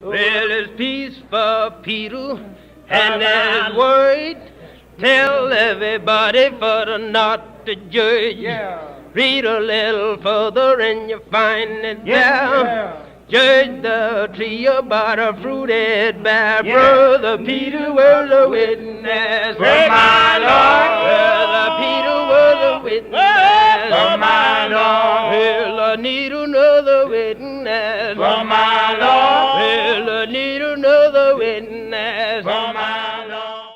Well, there's peace for Peter, and there's word. Tell everybody for the not to judge. Yeah. Read a little further and you find it there. Yeah. Judge the tree about a fruit it bear. Yeah. Brother Peter was a witness. For my Lord. Brother Peter was a witness. For my Lord. Well, I need another witness. For my Lord. Well, I need another witness. For my Lord.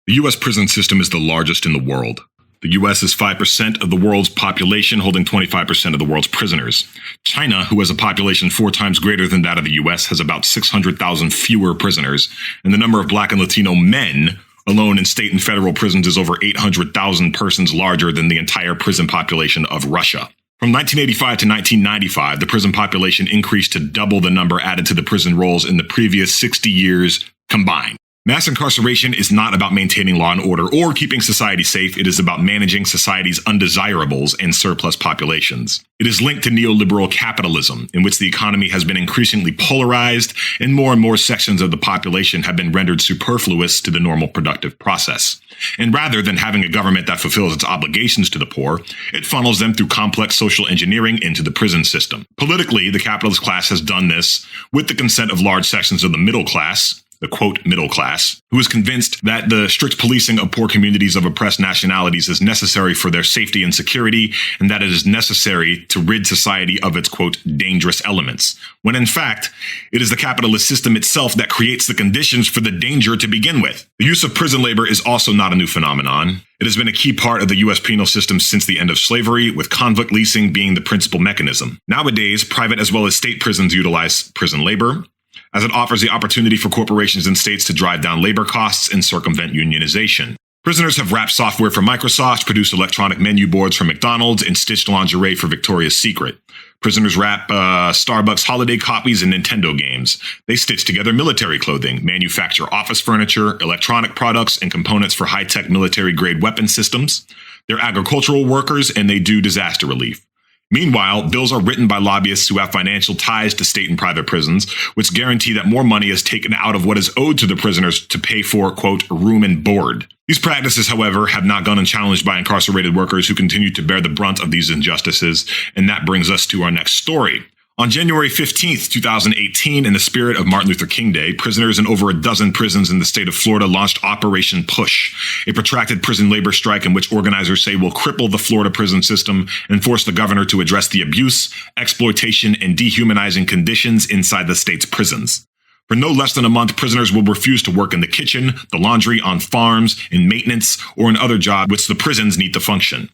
The U.S. prison system is the largest in the world. The U.S. is 5% of the world's population, holding 25% of the world's prisoners. China, who has a population 4 times greater than that of the U.S., has about 600,000 fewer prisoners, and the number of Black and Latino men alone in state and federal prisons is over 800,000 persons larger than the entire prison population of Russia. From 1985 to 1995, the prison population increased to double the number added to the prison rolls in the previous 60 years combined. Mass incarceration is not about maintaining law and order or keeping society safe. It is about managing society's undesirables and surplus populations. It is linked to neoliberal capitalism, in which the economy has been increasingly polarized and more sections of the population have been rendered superfluous to the normal productive process. And rather than having a government that fulfills its obligations to the poor, it funnels them through complex social engineering into the prison system. Politically, the capitalist class has done this with the consent of large sections of the middle class, the quote middle class, who is convinced that the strict policing of poor communities of oppressed nationalities is necessary for their safety and security, and that it is necessary to rid society of its quote dangerous elements, when in fact, it is the capitalist system itself that creates the conditions for the danger to begin with. The use of prison labor is also not a new phenomenon. It has been a key part of the U.S. penal system since the end of slavery, with convict leasing being the principal mechanism. Nowadays, private as well as state prisons utilize prison labor, as it offers the opportunity for corporations and states to drive down labor costs and circumvent unionization. Prisoners have wrapped software for Microsoft, produced electronic menu boards for McDonald's, and stitched lingerie for Victoria's Secret. Prisoners wrap Starbucks holiday copies and Nintendo games. They stitch together military clothing, manufacture office furniture, electronic products, and components for high-tech military-grade weapon systems. They're agricultural workers, and they do disaster relief. Meanwhile, bills are written by lobbyists who have financial ties to state and private prisons, which guarantee that more money is taken out of what is owed to the prisoners to pay for, quote, room and board. These practices, however, have not gone unchallenged by incarcerated workers who continue to bear the brunt of these injustices, and that brings us to our next story. On January 15th, 2018, in the spirit of Martin Luther King Day, prisoners in over a dozen prisons in the state of Florida launched Operation Push, a protracted prison labor strike in which organizers say will cripple the Florida prison system and force the governor to address the abuse, exploitation, and dehumanizing conditions inside the state's prisons. For no less than a month, prisoners will refuse to work in the kitchen, the laundry, on farms, in maintenance, or in other jobs which the prisons need to function.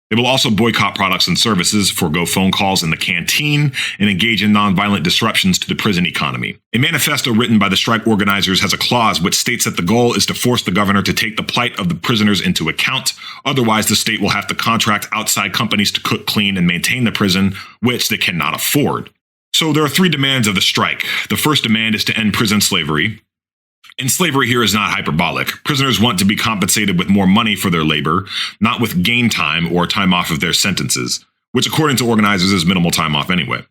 They will also boycott products and services, forego phone calls in the canteen, and engage in nonviolent disruptions to the prison economy. A manifesto written by the strike organizers has a clause which states that the goal is to force the governor to take the plight of the prisoners into account. Otherwise, the state will have to contract outside companies to cook, clean, and maintain the prison, which they cannot afford. So there are 3 demands of the strike. The first demand is to end prison slavery. And slavery here is not hyperbolic. Prisoners want to be compensated with more money for their labor, not with gain time or time off of their sentences, which according to organizers is minimal time off anyway.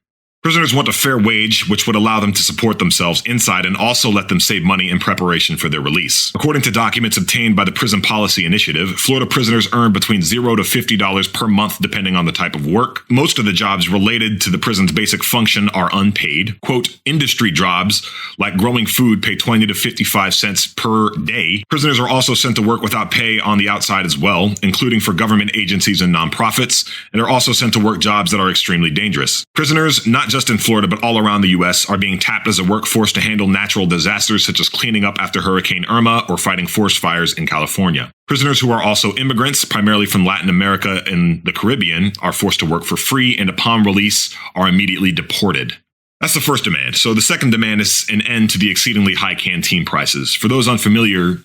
Prisoners want a fair wage, which would allow them to support themselves inside and also let them save money in preparation for their release. According to documents obtained by the Prison Policy Initiative, Florida prisoners earn between $0 to $50 per month depending on the type of work. Most of the jobs related to the prison's basic function are unpaid. Quote, industry jobs like growing food pay 20 to 55 cents per day. Prisoners are also sent to work without pay on the outside as well, including for government agencies and nonprofits, and are also sent to work jobs that are extremely dangerous. Prisoners, not just in Florida, but all around the U.S., are being tapped as a workforce to handle natural disasters such as cleaning up after Hurricane Irma or fighting forest fires in California. Prisoners who are also immigrants, primarily from Latin America and the Caribbean, are forced to work for free and upon release are immediately deported. That's the first demand. So the second demand is an end to the exceedingly high canteen prices. For those unfamiliar,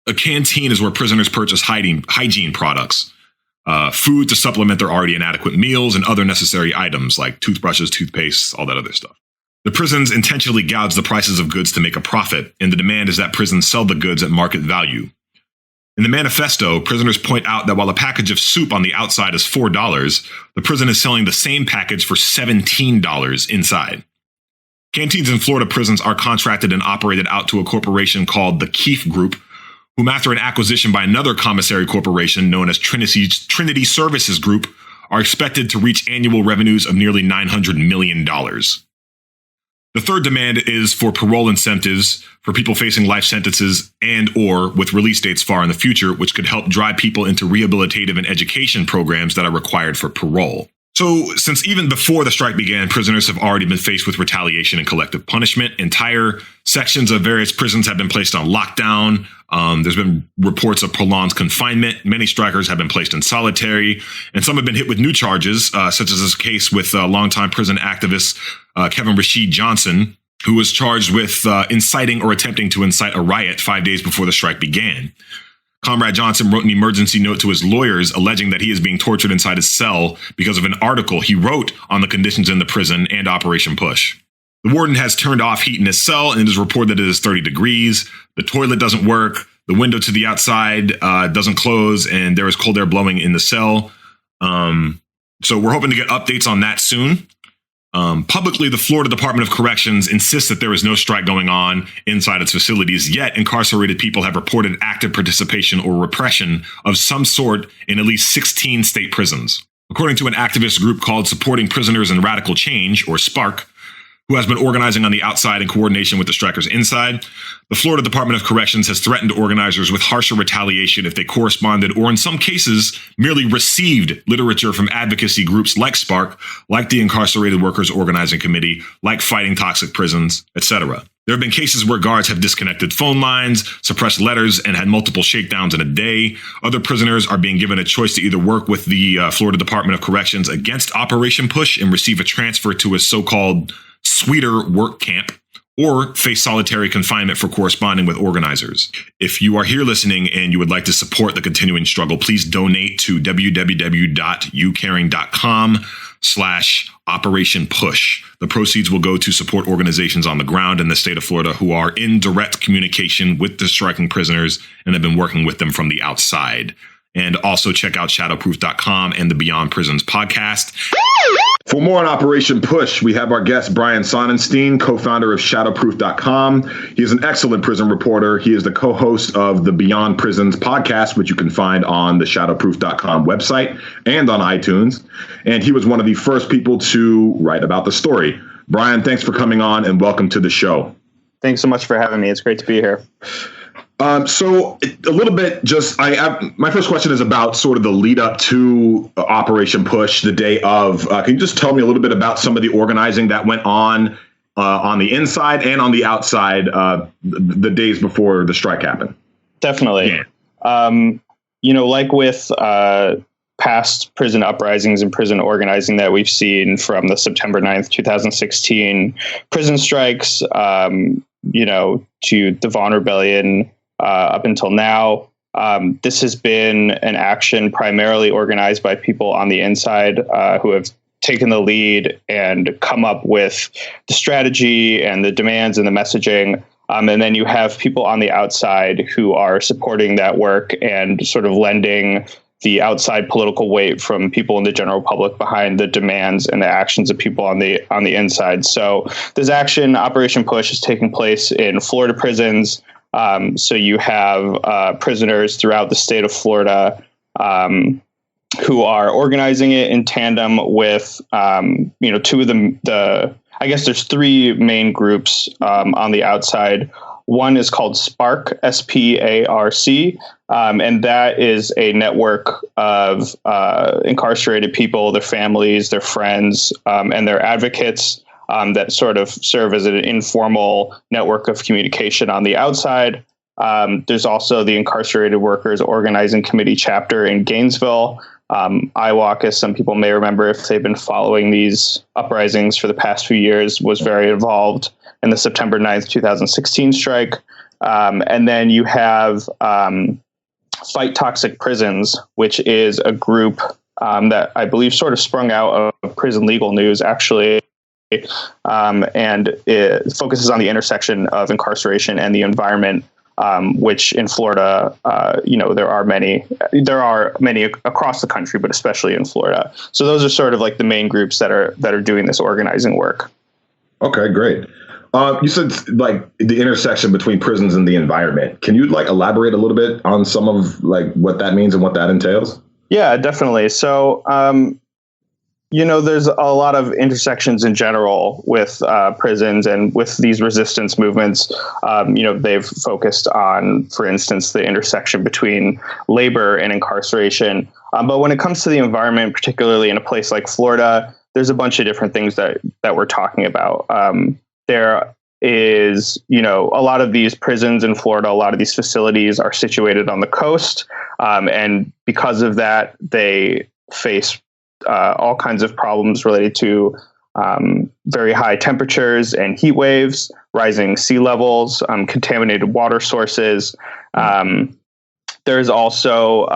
a canteen is where prisoners purchase hygiene products. Food to supplement their already inadequate meals and other necessary items like toothbrushes, toothpaste, all that other stuff. The prisons intentionally gouge the prices of goods to make a profit, and the demand is that prisons sell the goods at market value. In the manifesto, prisoners point out that while a package of soup on the outside is $4, the prison is selling the same package for $17 inside. Canteens in Florida prisons are contracted and operated out to a corporation called the Keefe Group, whom, after an acquisition by another commissary corporation known as Trinity Services Group, are expected to reach annual revenues of nearly $900 million. The third demand is for parole incentives for people facing life sentences and or with release dates far in the future, which could help drive people into rehabilitative and education programs that are required for parole. So, since even before the strike began, prisoners have already been faced with retaliation and collective punishment. Entire sections of various prisons have been placed on lockdown. There's been reports of prolonged confinement. Many strikers have been placed in solitary, and some have been hit with new charges, such as this case with longtime prison activist Kevin Rashid Johnson, who was charged with inciting or attempting to incite a riot 5 days before the strike began. Comrade Johnson wrote an emergency note to his lawyers alleging that he is being tortured inside his cell because of an article he wrote on the conditions in the prison and Operation Push. The warden has turned off heat in his cell, and it is reported that it is 30 degrees. The toilet doesn't work. The window to the outside doesn't close, and there is cold air blowing in the cell. So we're hoping to get updates on that soon. Publicly, the Florida Department of Corrections insists that there is no strike going on inside its facilities, yet incarcerated people have reported active participation or repression of some sort in at least 16 state prisons. According to an activist group called Supporting Prisoners in Radical Change, or SPARC, who has been organizing on the outside in coordination with the strikers inside, the Florida Department of Corrections has threatened organizers with harsher retaliation if they corresponded or, in some cases, merely received literature from advocacy groups like SPARC, like the Incarcerated Workers Organizing Committee, like Fighting Toxic Prisons, etc. There have been cases where guards have disconnected phone lines, suppressed letters, and had multiple shakedowns in a day. Other prisoners are being given a choice to either work with the Florida Department of Corrections against Operation Push and receive a transfer to a so-called sweeter work camp, or face solitary confinement for corresponding with organizers. If you are here listening and you would like to support the continuing struggle, please donate to www.youcaring.com/Operation Push. The proceeds will go to support organizations on the ground in the state of Florida who are in direct communication with the striking prisoners and have been working with them from the outside. And also check out shadowproof.com and the Beyond Prisons podcast. For more on Operation Push, we have our guest, Brian Sonenstein, co-founder of shadowproof.com. He is an excellent prison reporter. He is the co-host of the Beyond Prisons podcast, which you can find on the shadowproof.com website and on iTunes. And he was one of the first people to write about the story. Brian, thanks for coming on and welcome to the show. Thanks so much for having me. It's great to be here. So a little bit my first question is about sort of the lead up to Operation Push, the day of. Can you just tell me a little bit about some of the organizing that went on the inside and on the outside the days before the strike happened? Definitely. Yeah. Like with past prison uprisings and prison organizing that we've seen from the September 9th, 2016 prison strikes, to the Vaughn Rebellion, up until now. This has been an action primarily organized by people on the inside who have taken the lead and come up with the strategy and the demands and the messaging. And then you have people on the outside who are supporting that work and sort of lending the outside political weight from people in the general public behind the demands and the actions of people on the inside. So this action, Operation Push, is taking place in Florida prisons. So you have prisoners throughout the state of Florida who are organizing it in tandem with, two of them. I guess there's three main groups on the outside. One is called SPARC, SPARC, and that is a network of incarcerated people, their families, their friends, and their advocates that sort of serve as an informal network of communication on the outside. There's also the Incarcerated Workers Organizing Committee chapter in Gainesville. IWOC, as some people may remember if they've been following these uprisings for the past few years, was very involved in the September 9th, 2016 strike. And then you have Fight Toxic Prisons, which is a group that I believe sort of sprung out of Prison Legal News, actually. And it focuses on the intersection of incarceration and the environment, which in Florida, there are many across the country, but especially in Florida. So those are sort of like the main groups that are doing this organizing work. Okay, great. You said like the intersection between prisons and the environment. Can you like elaborate a little bit on some of like what that means and what that entails? Yeah, definitely. So, there's a lot of intersections in general with prisons and with these resistance movements. They've focused on, for instance, the intersection between labor and incarceration. But when it comes to the environment, particularly in a place like Florida, there's a bunch of different things that we're talking about. There is, a lot of these prisons in Florida, a lot of these facilities are situated on the coast. And because of that, they face all kinds of problems related to very high temperatures and heat waves, rising sea levels, contaminated water sources. There's also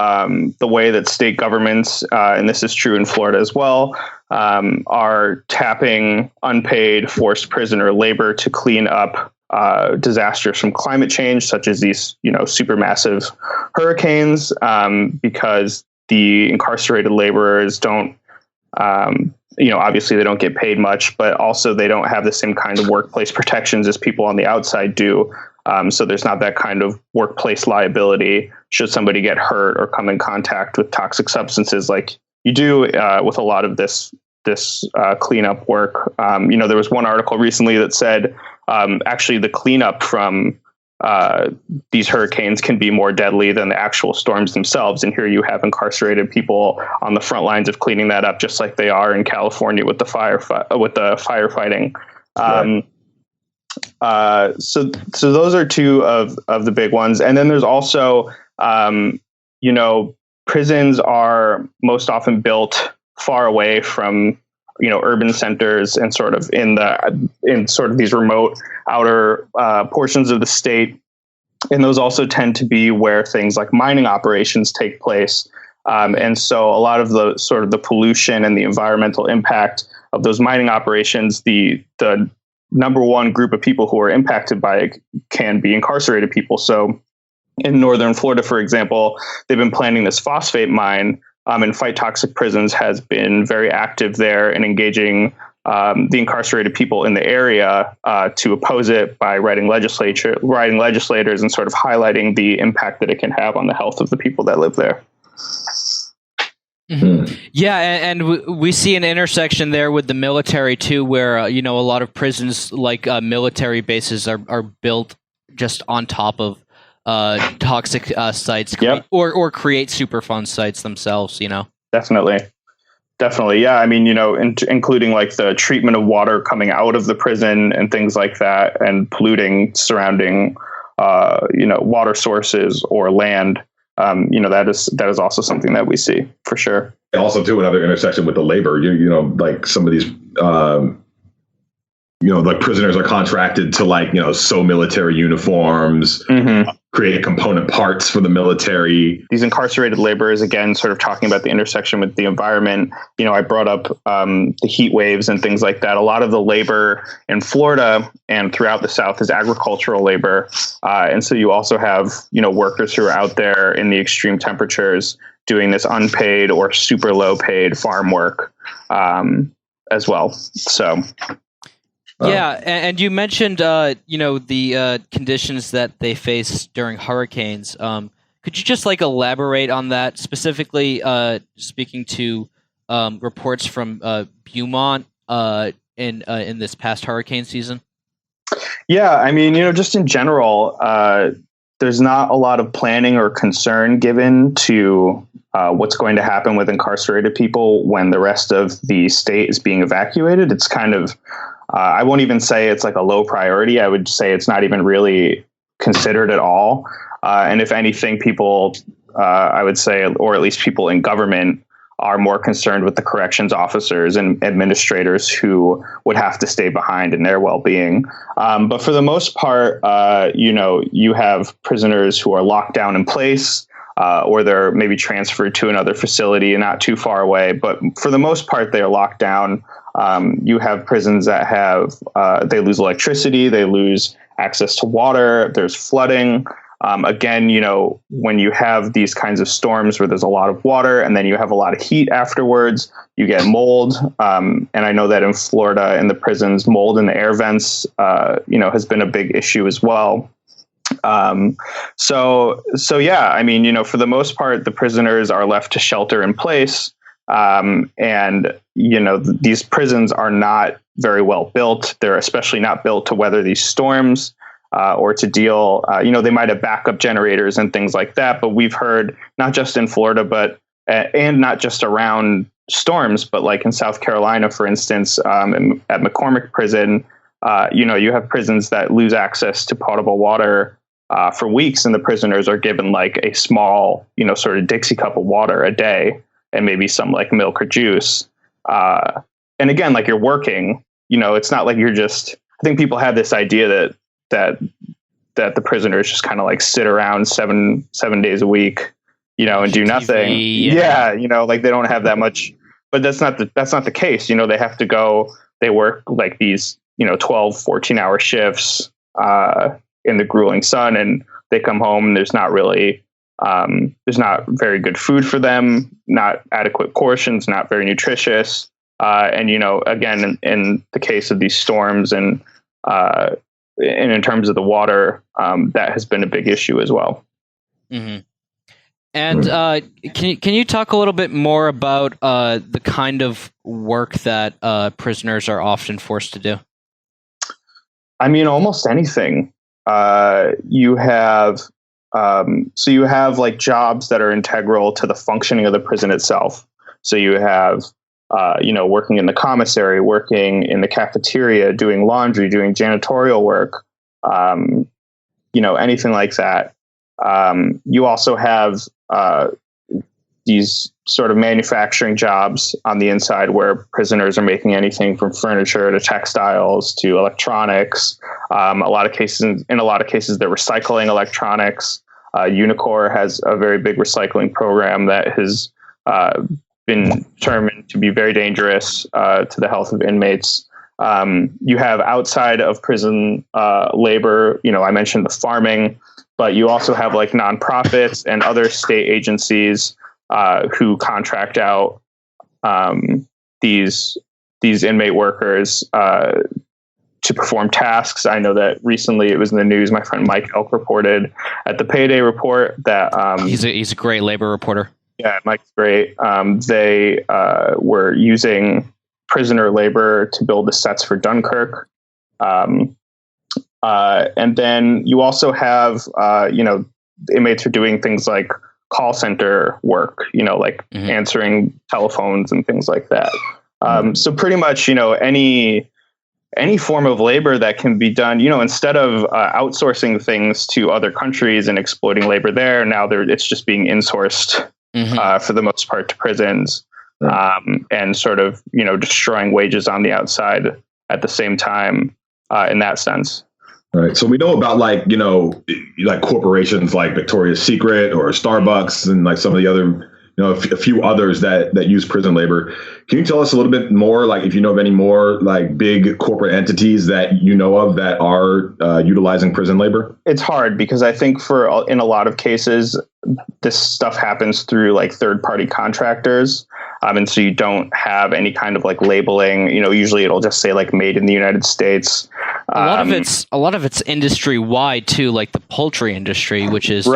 the way that state governments, and this is true in Florida as well, are tapping unpaid forced prisoner labor to clean up disasters from climate change, such as these, supermassive hurricanes, because the incarcerated laborers don't, obviously they don't get paid much, but also they don't have the same kind of workplace protections as people on the outside do. So there's not that kind of workplace liability should somebody get hurt or come in contact with toxic substances like you do with a lot of this cleanup work. There was one article recently that said actually the cleanup from these hurricanes can be more deadly than the actual storms themselves. And here you have incarcerated people on the front lines of cleaning that up, just like they are in California with the firefighting. So those are two of the big ones. And then there's also, prisons are most often built far away from, urban centers and sort of in sort of these remote outer portions of the state. And those also tend to be where things like mining operations take place. And so a lot of the sort of the pollution and the environmental impact of those mining operations, the number one group of people who are impacted by it can be incarcerated people. So in northern Florida, for example, they've been planning this phosphate mine, and Fight Toxic Prisons has been very active there and engaging the incarcerated people in the area to oppose it by writing legislators and sort of highlighting the impact that it can have on the health of the people that live there. Mm-hmm. Yeah, and we see an intersection there with the military too, where a lot of prisons like military bases are built just on top of toxic sites, yep. or create Superfund sites themselves. Definitely, yeah. I mean, including like the treatment of water coming out of the prison and things like that, and polluting surrounding, water sources or land. That is also something that we see for sure. Also, too, another intersection with the labor. Like some of these, like prisoners are contracted to sew military uniforms, mm-hmm. Create component parts for the military. These incarcerated laborers, again, sort of talking about the intersection with the environment. I brought up the heat waves and things like that. A lot of the labor in Florida and throughout the South is agricultural labor. And so you also have, workers who are out there in the extreme temperatures doing this unpaid or super low paid farm work as well. So. Yeah, and you mentioned, the conditions that they face during hurricanes. Could you just elaborate on that, specifically speaking to reports from Beaumont in this past hurricane season? Yeah, I mean, just in general, there's not a lot of planning or concern given to what's going to happen with incarcerated people when the rest of the state is being evacuated. It's kind of I won't even say it's like a low priority. I would say it's not even really considered at all. And if anything, people, I would say, or at least people in government, are more concerned with the corrections officers and administrators who would have to stay behind in their well-being. But for the most part, you have prisoners who are locked down in place, or they're maybe transferred to another facility not too far away. But for the most part, they are locked down. You have prisons that have, they lose electricity, they lose access to water, there's flooding. Again, when you have these kinds of storms where there's a lot of water and then you have a lot of heat afterwards, you get mold. And I know that in Florida, in the prisons, mold in the air vents, has been a big issue as well. So yeah, I mean, for the most part, the prisoners are left to shelter in place. And these prisons are not very well built. They're especially not built to weather these storms. Or to deal, they might have backup generators and things like that. But we've heard not just in Florida, and not just around storms, but like in South Carolina, for instance, at McCormick Prison, you have prisons that lose access to potable water for weeks, and the prisoners are given like a small, sort of Dixie cup of water a day, and maybe some like milk or juice. And again, like you're working, it's not like you're just. I think people have this idea that the prisoners just kind of like sit around seven days a week, and do nothing. Yeah. Like they don't have that much, but that's not the case. They have to go, they work like these, 12, 14-hour shifts in the grueling sun, and they come home and there's not very good food for them, not adequate portions, not very nutritious. And, again, in the case of these storms and in terms of the water, that has been a big issue as well. Mm-hmm. And can you talk a little bit more about the kind of work that prisoners are often forced to do? I mean, almost anything. You have like jobs that are integral to the functioning of the prison itself. So you have working in the commissary, working in the cafeteria, doing laundry, doing janitorial work, anything like that. You also have these sort of manufacturing jobs on the inside where prisoners are making anything from furniture to textiles to electronics. In a lot of cases, they're recycling electronics. Unicor has a very big recycling program that has been determined to be very dangerous to the health of inmates. You have outside of prison labor, I mentioned the farming, but you also have like nonprofits and other state agencies who contract out these inmate workers to perform tasks. I know that recently it was in the news. My friend Mike Elk reported at the Payday Report that he's a great labor reporter. Yeah, Mike's great. They were using prisoner labor to build the sets for Dunkirk. And then you also have, inmates are doing things like call center work, answering telephones and things like that. So pretty much, any form of labor that can be done, instead of outsourcing things to other countries and exploiting labor there, now it's just being insourced. For the most part to prisons, and sort of, destroying wages on the outside at the same time, in that sense. Right. So we know about like corporations like Victoria's Secret or Starbucks and like some of the other, a few others that use prison labor. Can you tell us a little bit more, like if you know of any more like big corporate entities that you know of that are utilizing prison labor? It's hard because I think in a lot of cases, this stuff happens through like third-party contractors. And so you don't have any kind of like labeling, usually it'll just say like made in the United States. A lot of it's industry wide too, like the poultry industry, which is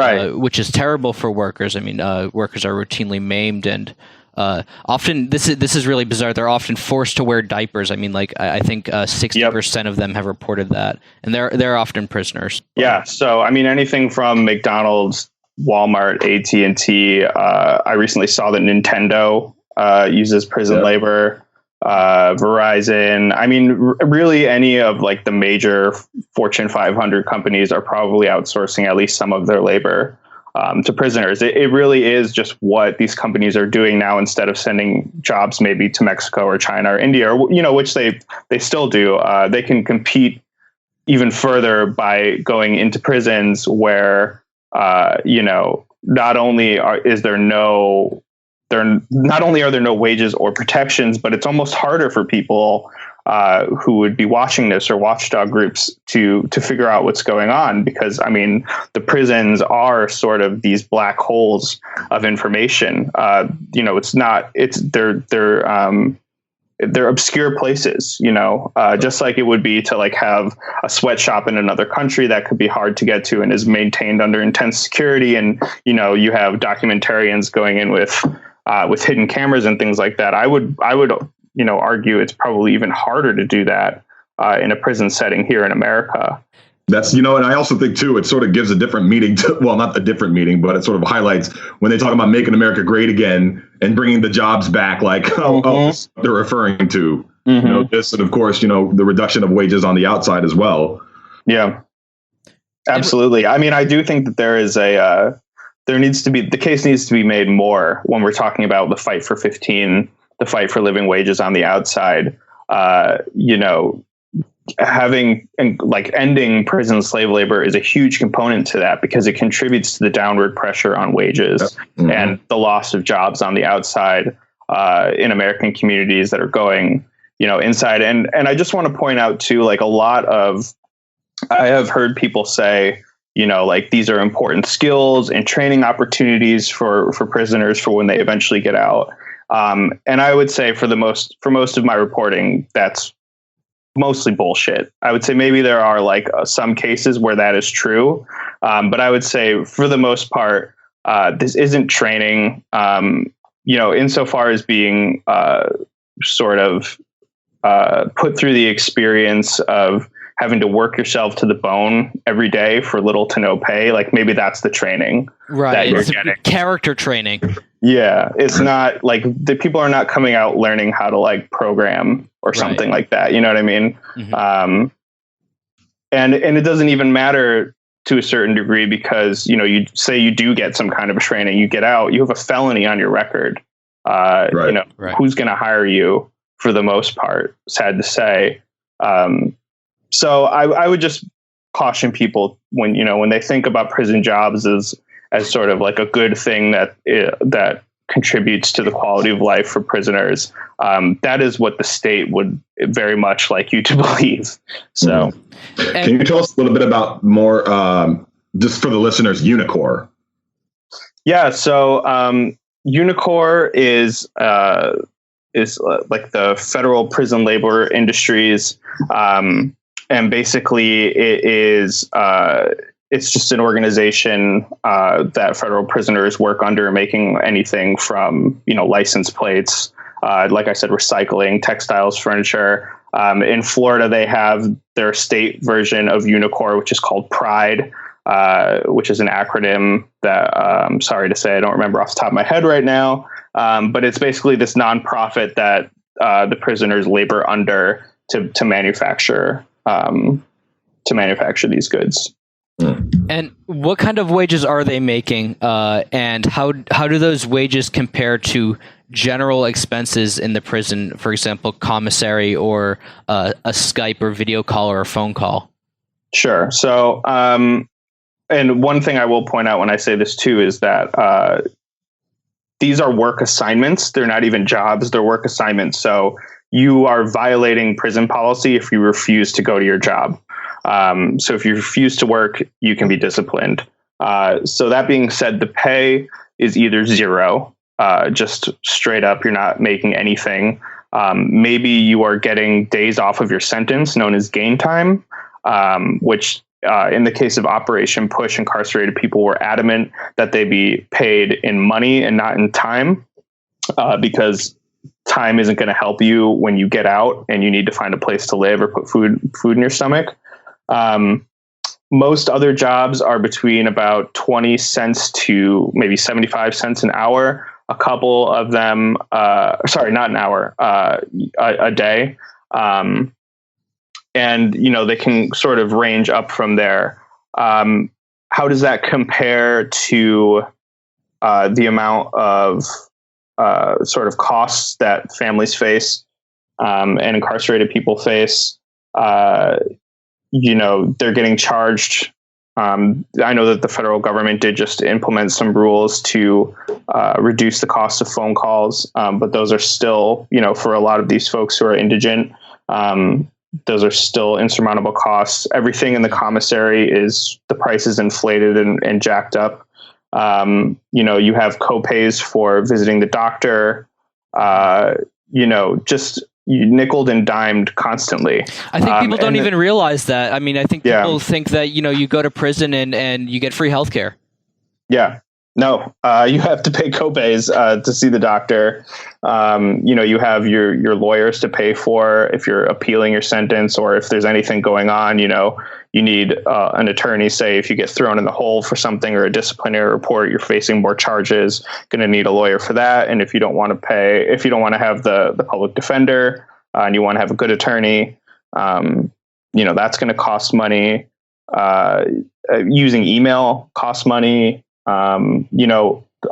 terrible for workers. I mean, workers are routinely maimed, and often this is really bizarre. They're often forced to wear diapers. I mean, like I think 60% of them have reported that, and they're often prisoners. Yeah. So I mean, anything from McDonald's, Walmart, AT&T. I recently saw that Nintendo uses prison labor. Verizon. I mean, really any of like the major Fortune 500 companies are probably outsourcing at least some of their labor to prisoners. It really is just what these companies are doing now, instead of sending jobs maybe to Mexico or China or India, or, which they still do. They can compete even further by going into prisons where, not only are there no wages or protections, but it's almost harder for people who would be watching this, or watchdog groups to figure out what's going on. Because I mean, the prisons are sort of these black holes of information. They're obscure places, just like it would be to like have a sweatshop in another country that could be hard to get to and is maintained under intense security. And, you have documentarians going in with hidden cameras and things like that. I would, argue it's probably even harder to do that in a prison setting here in America. That's, and I also think, too, it sort of gives a different meaning to, well, not a different meaning, but it sort of highlights when they talk about making America great again and bringing the jobs back, like, they're referring to, this. And of course, the reduction of wages on the outside as well. Yeah, absolutely. I mean, I do think that there is the case needs to be made more when we're talking about the fight for 15, the fight for living wages on the outside, ending prison slave labor is a huge component to that, because it contributes to the downward pressure on wages and the loss of jobs on the outside in American communities that are going, inside. And I just want to point out too, like I have heard people say, these are important skills and training opportunities for prisoners for when they eventually get out. And I would say for most of my reporting, that's mostly bullshit. I would say maybe there are some cases where that is true. But I would say for the most part, this isn't training, insofar as being sort of put through the experience of having to work yourself to the bone every day for little to no pay. Like maybe that's the training that you're getting. Character training. Yeah, it's not like the people are not coming out learning how to program or something like that. You know what I mean? Mm-hmm. And it doesn't even matter to a certain degree, because, you say you do get some kind of a training, you get out, you have a felony on your record. Who's going to hire you for the most part? Sad to say. So I would just caution people when they think about prison jobs as sort of like a good thing that contributes to the quality of life for prisoners. That is what the state would very much like you to believe. So, can you tell us a little bit about more, just for the listeners, UNICOR? Yeah. So UNICOR is like the Federal Prison Labor Industries. And basically it is, it's just an organization that federal prisoners work under, making anything from, license plates, like I said, recycling, textiles, furniture. In Florida, they have their state version of UNICOR, which is called PRIDE, which is an acronym that I'm sorry to say I don't remember off the top of my head right now. But it's basically this nonprofit that the prisoners labor under to manufacture these goods. And what kind of wages are they making? And how do those wages compare to general expenses in the prison? For example, commissary or a Skype or video call or a phone call? Sure. So, and one thing I will point out when I say this too is that these are work assignments. They're not even jobs. They're work assignments. So you are violating prison policy if you refuse to go to your job. So if you refuse to work, you can be disciplined. So that being said, the pay is either zero, just straight up, you're not making anything. Maybe you are getting days off of your sentence, known as gain time, which in the case of Operation Push, incarcerated people were adamant that they be paid in money and not in time, because time isn't going to help you when you get out and you need to find a place to live or put food in your stomach. Most other jobs are between about 20 cents to maybe 75 cents an hour. A couple of them, sorry, not an hour, a day. And, they can sort of range up from there. How does that compare to the amount of sort of costs that families face and incarcerated people face? They're getting charged. I know that the federal government did just implement some rules to reduce the cost of phone calls, but those are still, for a lot of these folks who are indigent, Those are still insurmountable costs. Everything in the commissary the price is inflated and jacked up. You have co-pays for visiting the doctor, just nickeled and dimed constantly. I think people don't even realize that. I mean, I think people think that, you go to prison and you get free healthcare. Yeah. No, you have to pay co-pays to see the doctor. You have your lawyers to pay for if you're appealing your sentence, or if there's anything going on, you need an attorney. Say if you get thrown in the hole for something or a disciplinary report, you're facing more charges, going to need a lawyer for that. And if you don't want to have the public defender and you want to have a good attorney, that's going to cost money. Using email costs money. A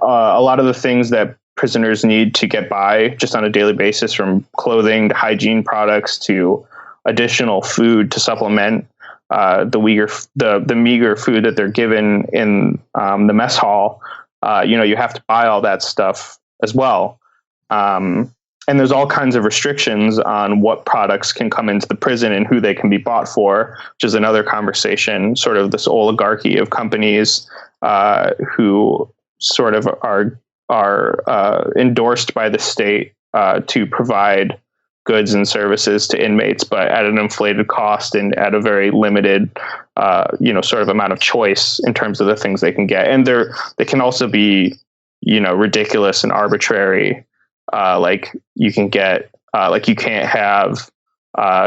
lot of the things that prisoners need to get by just on a daily basis, from clothing to hygiene products to additional food to supplement the meager food that they're given in the mess hall. You have to buy all that stuff as well. And there's all kinds of restrictions on what products can come into the prison and who they can be bought for, which is another conversation, sort of this oligarchy of companies who sort of are endorsed by the state to provide goods and services to inmates, but at an inflated cost and at a very limited, sort of amount of choice in terms of the things they can get. And they can also be, ridiculous and arbitrary. Like you can get, you can't have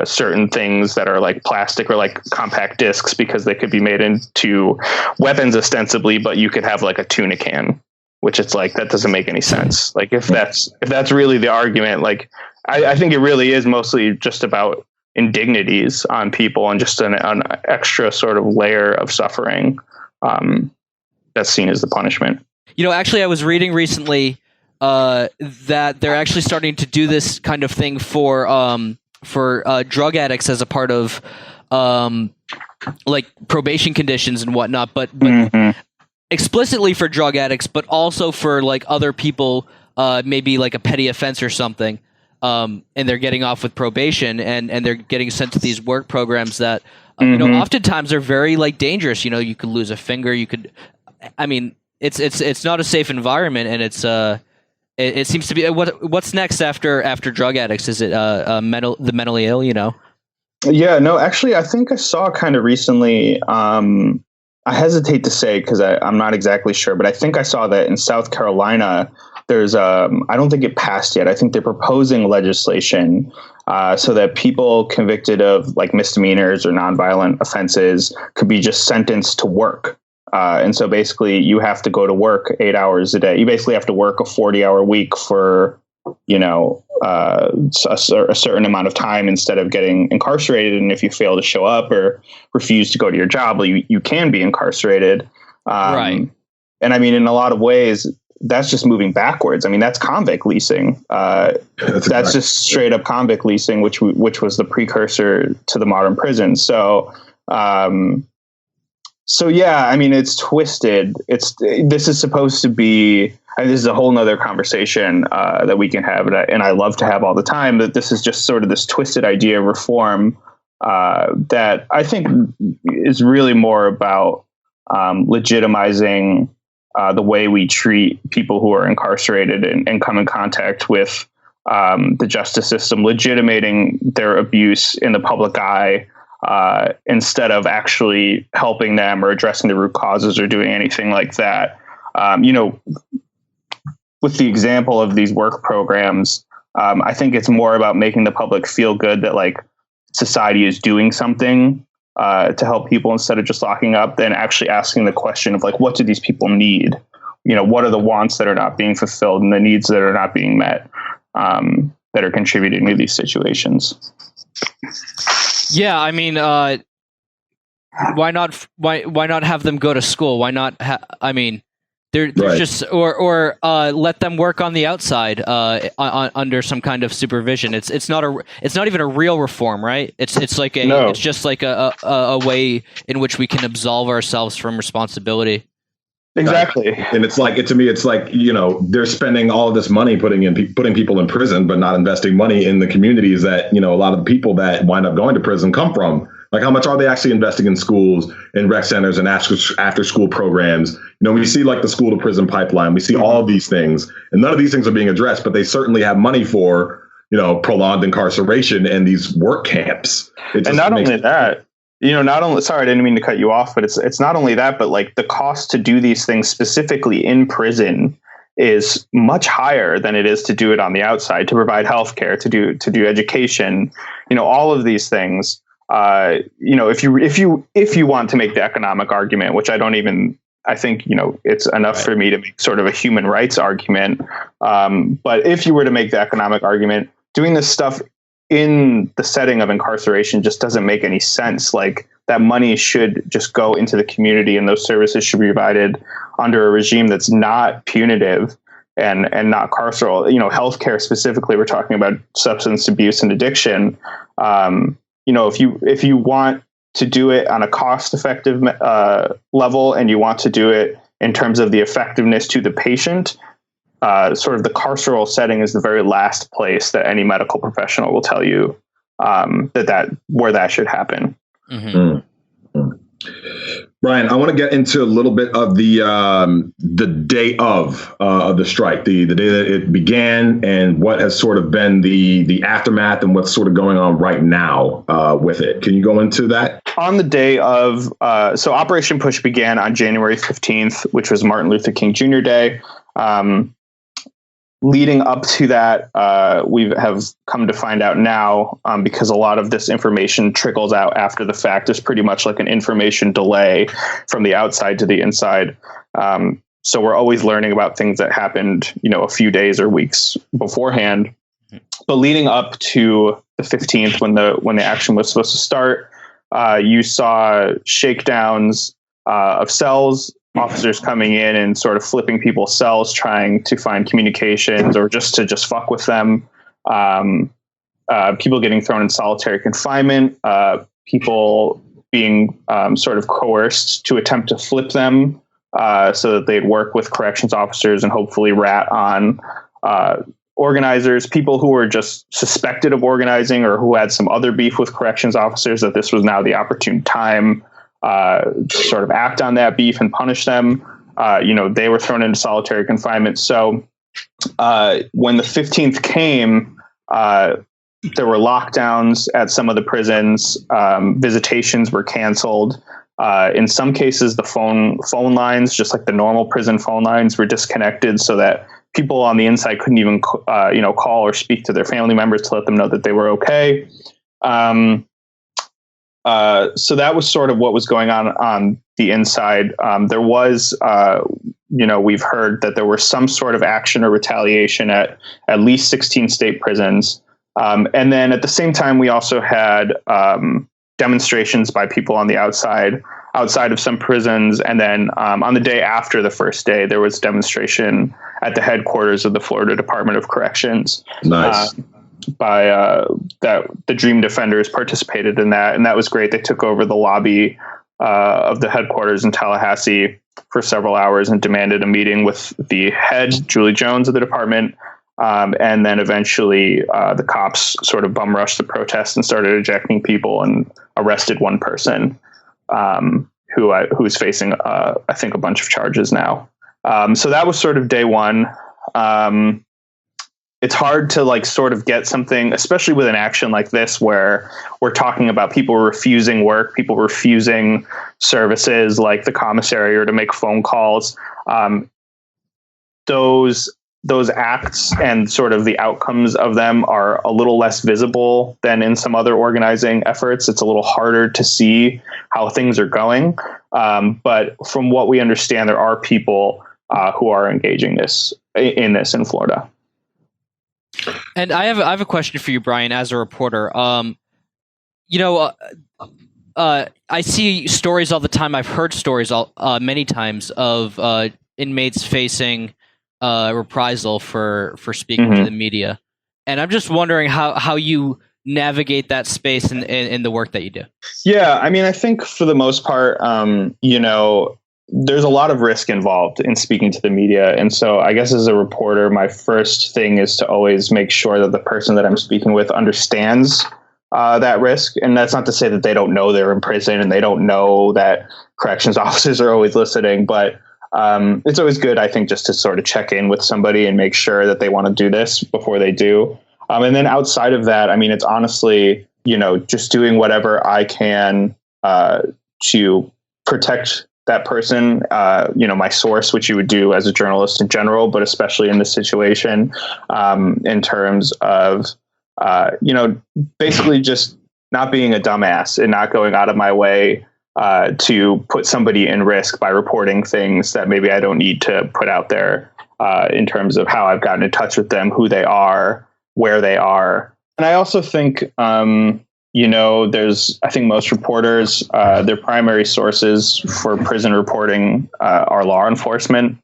certain things that are like plastic or like compact discs because they could be made into weapons ostensibly, but you could have like a tuna can, which it's like, that doesn't make any sense. Like if that's really the argument, like I think it really is mostly just about indignities on people and just an extra sort of layer of suffering that's seen as the punishment. Actually, I was reading recently that they're actually starting to do this kind of thing for drug addicts as a part of like probation conditions and whatnot, but explicitly for drug addicts, but also for like other people, maybe like a petty offense or something, and they're getting off with probation and they're getting sent to these work programs that oftentimes are very like dangerous. You could lose a finger. It's not a safe environment, and it's it seems to be what's next after drug addicts. Is it the mentally ill? Yeah, no, actually, I think I saw kind of recently. I hesitate to say because I'm not exactly sure, but I think I saw that in South Carolina, there's I don't think it passed yet. I think they're proposing legislation so that people convicted of like misdemeanors or nonviolent offenses could be just sentenced to work. And so basically you have to go to work 8 hours a day. You basically have to work a 40-hour week for, a certain amount of time instead of getting incarcerated. And if you fail to show up or refuse to go to your job, you can be incarcerated. Right. And I mean, in a lot of ways, that's just moving backwards. I mean, that's convict leasing. That's just straight up convict leasing, which was the precursor to the modern prison. So yeah, I mean, it's twisted. This is supposed to be, and this is a whole nother conversation that we can have, and I love to have all the time, that this is just sort of this twisted idea of reform that I think is really more about legitimizing the way we treat people who are incarcerated and come in contact with the justice system, legitimating their abuse in the public eye, instead of actually helping them or addressing the root causes or doing anything like that. With the example of these work programs, I think it's more about making the public feel good that like society is doing something to help people instead of just locking up, than actually asking the question of like, what do these people need? What are the wants that are not being fulfilled and the needs that are not being met, that are contributing to these situations? Yeah, I mean, why not have them go to school? Why not? They're Right. just or let them work on the outside under some kind of supervision. It's not even a real reform, right? It's just like a way in which we can absolve ourselves from responsibility. Exactly. And it's like, to me, it's like, they're spending all of this money putting people in prison, but not investing money in the communities that, a lot of the people that wind up going to prison come from. Like, how much are they actually investing in schools and rec centers and after school programs? We see like the school to prison pipeline. We see all of these things, and none of these things are being addressed, but they certainly have money for, prolonged incarceration and these work camps. And not only that, sorry, I didn't mean to cut you off, but it's not only that, but like the cost to do these things specifically in prison is much higher than it is to do it on the outside, to provide healthcare, to do education, all of these things. If you want to make the economic argument, which I think, it's enough for me to make sort of a human rights argument. But if you were to make the economic argument, doing this stuff in the setting of incarceration just doesn't make any sense. Like, that money should just go into the community, and those services should be provided under a regime that's not punitive and not carceral. Healthcare specifically, we're talking about substance abuse and addiction. If you want to do it on a cost-effective level, and you want to do it in terms of the effectiveness to the patient, sort of the carceral setting is the very last place that any medical professional will tell you where that should happen. Mm-hmm. Brian, I want to get into a little bit of the day of the strike, the day that it began, and what has sort of been the aftermath and what's sort of going on right now with it. Can you go into that? On the day of, so Operation Push began on January 15th, which was Martin Luther King Jr. Day. Leading up to that, we have come to find out now, because a lot of this information trickles out after the fact, is pretty much like an information delay from the outside to the inside. So we're always learning about things that happened, a few days or weeks beforehand. But leading up to the 15th, when the action was supposed to start, you saw shakedowns of cells, officers coming in and sort of flipping people's cells, trying to find communications or just fuck with them. People getting thrown in solitary confinement, people being sort of coerced to attempt to flip them so that they'd work with corrections officers and hopefully rat on organizers, people who were just suspected of organizing or who had some other beef with corrections officers, that this was now the opportune time to sort of act on that beef and punish them. They were thrown into solitary confinement. So when the 15th came, there were lockdowns at some of the prisons. Visitations were canceled. In some cases, the phone lines, just like the normal prison phone lines, were disconnected so that people on the inside couldn't even call or speak to their family members to let them know that they were okay. So that was sort of what was going on the inside. There was, we've heard that there were some sort of action or retaliation at least 16 state prisons. And then at the same time, we also had demonstrations by people on the outside of some prisons. And then on the day after the first day, there was demonstration at the headquarters of the Florida Department of Corrections. Nice. By that the Dream Defenders participated in that, and that was great. They took over the lobby of the headquarters in Tallahassee for several hours and demanded a meeting with the head, Julie Jones, of the department. And then eventually the cops sort of bum rushed the protest and started ejecting people and arrested one person who's facing, I think, a bunch of charges now. So that was sort of day one. It's hard to sort of get something, especially with an action like this, where we're talking about people refusing work, people refusing services like the commissary or to make phone calls. Those acts and sort of the outcomes of them are a little less visible than in some other organizing efforts. It's a little harder to see how things are going. But from what we understand, there are people who are engaging in Florida. And I have a question for you, Brian, as a reporter. I see stories all the time. I've heard stories many times of inmates facing reprisal for speaking to the media, and I'm just wondering how you navigate that space in the work that you do. Yeah, I mean, I think for the most part, there's a lot of risk involved in speaking to the media. And so I guess as a reporter, my first thing is to always make sure that the person that I'm speaking with understands that risk. And that's not to say that they don't know they're in prison and they don't know that corrections officers are always listening. But it's always good, I think, just to sort of check in with somebody and make sure that they want to do this before they do. And then outside of that, I mean, it's honestly, just doing whatever I can to protect that person, my source, which you would do as a journalist in general, but especially in this situation, in terms of, basically just not being a dumbass and not going out of my way to put somebody in risk by reporting things that maybe I don't need to put out there in terms of how I've gotten in touch with them, who they are, where they are. And I also think, I think most reporters, their primary sources for prison reporting are law enforcement.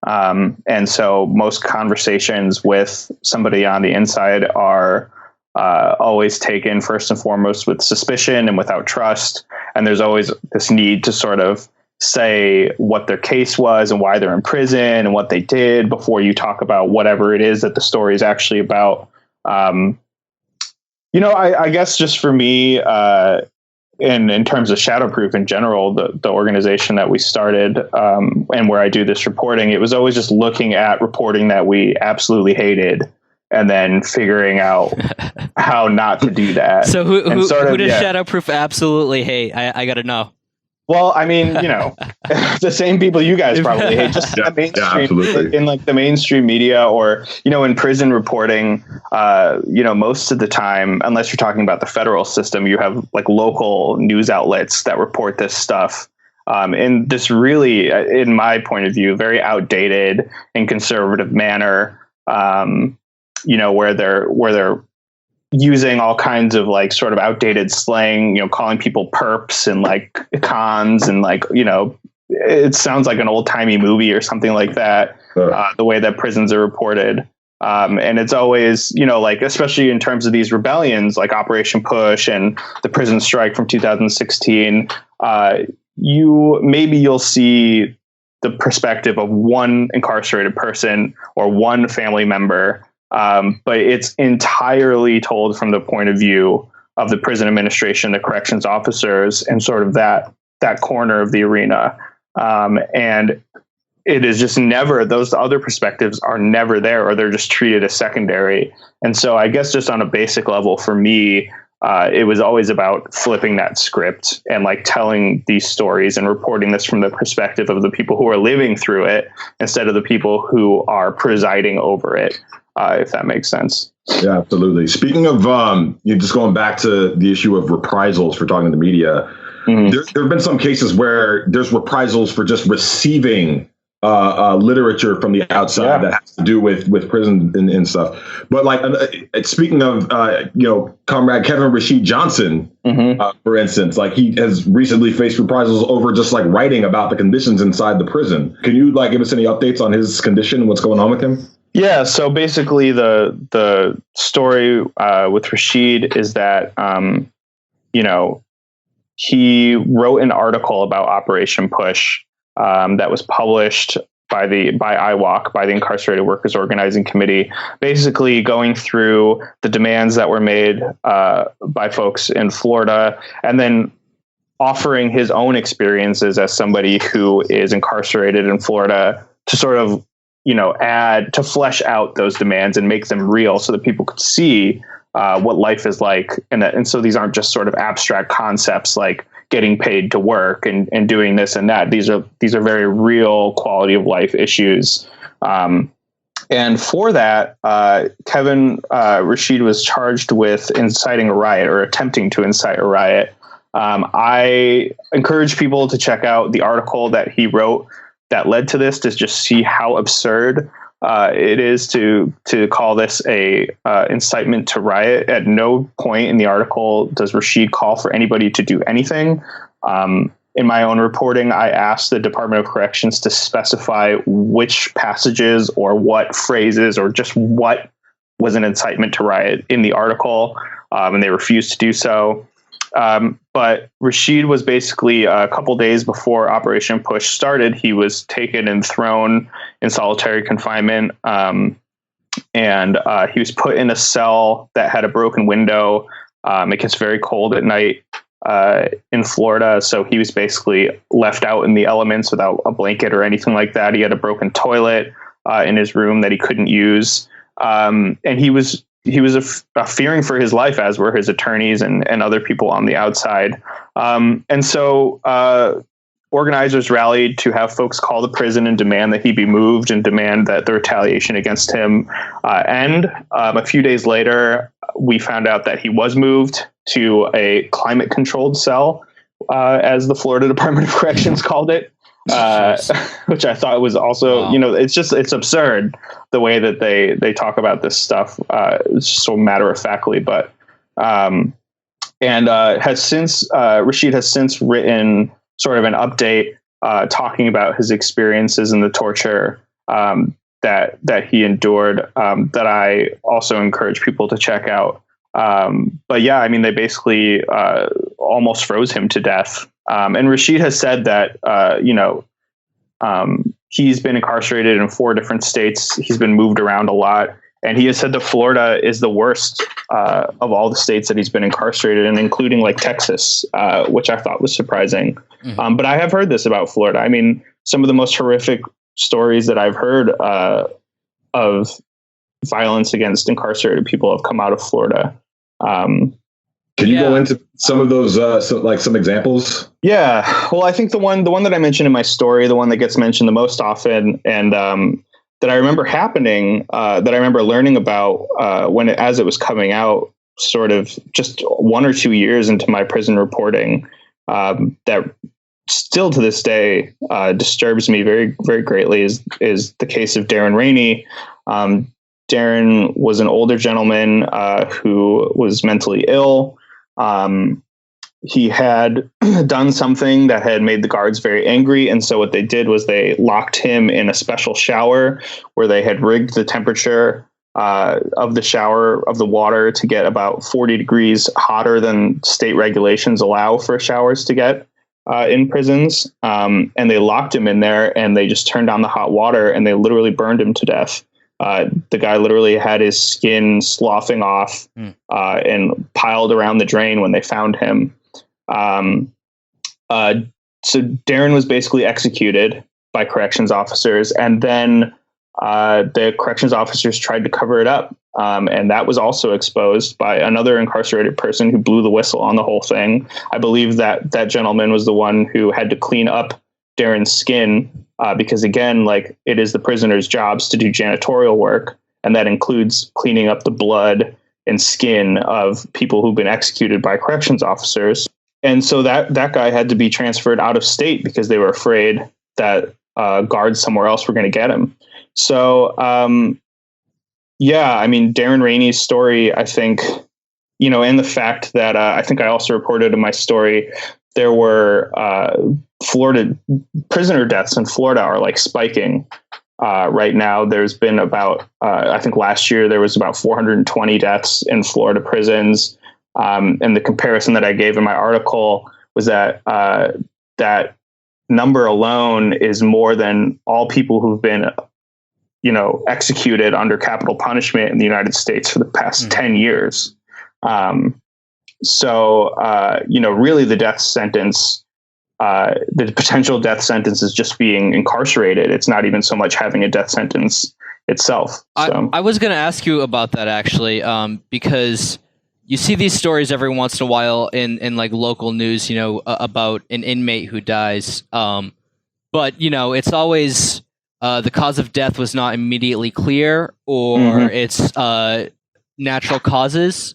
And so most conversations with somebody on the inside are always taken first and foremost with suspicion and without trust. And there's always this need to sort of say what their case was and why they're in prison and what they did before you talk about whatever it is that the story is actually about. I guess just for me, in terms of Shadowproof in general, the organization that we started and where I do this reporting, it was always just looking at reporting that we absolutely hated and then figuring out how not to do that. So who does Shadowproof absolutely hate? I got to know. Well, I mean, the same people you guys probably hate, just in like the mainstream media or, in prison reporting, most of the time, unless you're talking about the federal system, you have like local news outlets that report this stuff. In this really, in my point of view, very outdated and conservative manner, where they're using all kinds of like sort of outdated slang, calling people perps and like cons and like, it sounds like an old timey movie or something like that. The way that prisons are reported. And it's always, especially in terms of these rebellions like Operation Push and the prison strike from 2016, you'll see the perspective of one incarcerated person or one family member. But it's entirely told from the point of view of the prison administration, the corrections officers, and sort of that corner of the arena. And it is just never, those other perspectives are never there, or they're just treated as secondary. And so I guess just on a basic level for me, it was always about flipping that script and like telling these stories and reporting this from the perspective of the people who are living through it instead of the people who are presiding over it. If that makes sense. Yeah, absolutely. Speaking of, just going back to the issue of reprisals for talking to the media, there have been some cases where there's reprisals for just receiving literature from the outside that has to do with prison and stuff. But like, speaking of, Comrade Kevin Rashid Johnson, for instance, like he has recently faced reprisals over just like writing about the conditions inside the prison. Can you like give us any updates on his condition and what's going on with him? Yeah, so basically the story with Rashid is that, he wrote an article about Operation Push that was published by IWOC, by the Incarcerated Workers Organizing Committee, basically going through the demands that were made by folks in Florida and then offering his own experiences as somebody who is incarcerated in Florida to sort of add to flesh out those demands and make them real so that people could see what life is like. And so these aren't just sort of abstract concepts like getting paid to work and doing this and that. These are very real quality of life issues. And for that, Kevin Rashid was charged with inciting a riot or attempting to incite a riot. I encourage people to check out the article that he wrote that led to this, to just see how absurd it is to call this a incitement to riot. At no point in the article does Rashid call for anybody to do anything. In my own reporting, I asked the Department of Corrections to specify which passages or what phrases or just what was an incitement to riot in the article, and they refused to do so. But Rashid was basically a couple days before Operation Push started. He was taken and thrown in solitary confinement. And he was put in a cell that had a broken window. It gets very cold at night in Florida. So he was basically left out in the elements without a blanket or anything like that. He had a broken toilet in his room that he couldn't use. And he was fearing for his life, as were his attorneys and other people on the outside. And so organizers rallied to have folks call the prison and demand that he be moved and demand that the retaliation against him end. A few days later, we found out that he was moved to a climate-controlled cell, as the Florida Department of Corrections called it. Which I thought was also, wow. It's absurd the way that they talk about this stuff, so matter of factly, but, Rashid has since written sort of an update, talking about his experiences and the torture, that he endured, that I also encourage people to check out. But yeah, I mean, they basically, almost froze him to death. And Rashid has said that, he's been incarcerated in 4 different states. He's been moved around a lot. And he has said that Florida is the worst of all the states that he's been incarcerated in, including like Texas, which I thought was surprising. Mm-hmm. But I have heard this about Florida. I mean, some of the most horrific stories that I've heard of violence against incarcerated people have come out of Florida. Can you go into some of those, some examples? Yeah. Well, I think the one that I mentioned in my story, the one that gets mentioned the most often, and that I remember happening, that I remember learning about as it was coming out, sort of just 1 or 2 years into my prison reporting, that still to this day disturbs me very, very greatly is the case of Darren Rainey. Darren was an older gentleman who was mentally ill. He had done something that had made the guards very angry. And so what they did was they locked him in a special shower where they had rigged the temperature of the water to get about 40 degrees hotter than state regulations allow for showers to get in prisons. And they locked him in there and they just turned on the hot water and they literally burned him to death. The guy literally had his skin sloughing off and piled around the drain when they found him. So Darren was basically executed by corrections officers, and then the corrections officers tried to cover it up. And that was also exposed by another incarcerated person who blew the whistle on the whole thing. I believe that gentleman was the one who had to clean up Darren's skin, because again, like, it is the prisoner's jobs to do janitorial work, and that includes cleaning up the blood and skin of people who've been executed by corrections officers. And so that guy had to be transferred out of state because they were afraid that guards somewhere else were going to get him. So, I mean, Darren Rainey's story, I think, and the fact that I think I also reported in my story, there were Florida prisoner deaths in Florida are like spiking right now. There's been about, I think last year there was about 420 deaths in Florida prisons. And the comparison that I gave in my article was that that number alone is more than all people who've been, executed under capital punishment in the United States for the past 10 years. Really the death sentence, the potential death sentence is just being incarcerated. It's not even so much having a death sentence itself. So. I was going to ask you about that actually, because you see these stories every once in a while in like local news, about an inmate who dies. But it's always the cause of death was not immediately clear, or it's natural causes,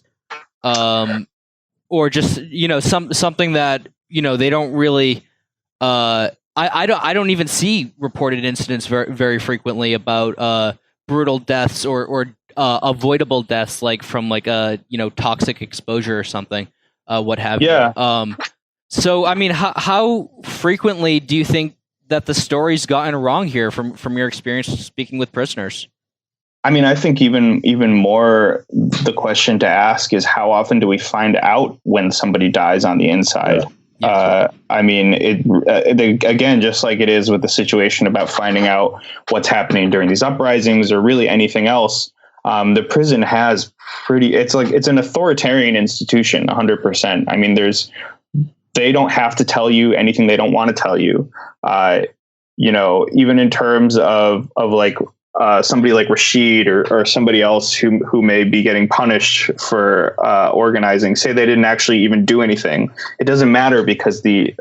or just something that they don't really. I don't even see reported incidents very, very frequently about brutal deaths or avoidable deaths, like from toxic exposure or something, what have you. So I mean, how frequently do you think that the story's gotten wrong here from your experience speaking with prisoners? I mean, I think even more the question to ask is how often do we find out when somebody dies on the inside? I mean, again, just like it is with the situation about finding out what's happening during these uprisings or really anything else, the prison has it's an authoritarian institution, 100%. I mean, they don't have to tell you anything they don't want to tell you. Even in terms of like somebody like Rashid or somebody else who may be getting punished for organizing, say they didn't actually even do anything. It doesn't matter because the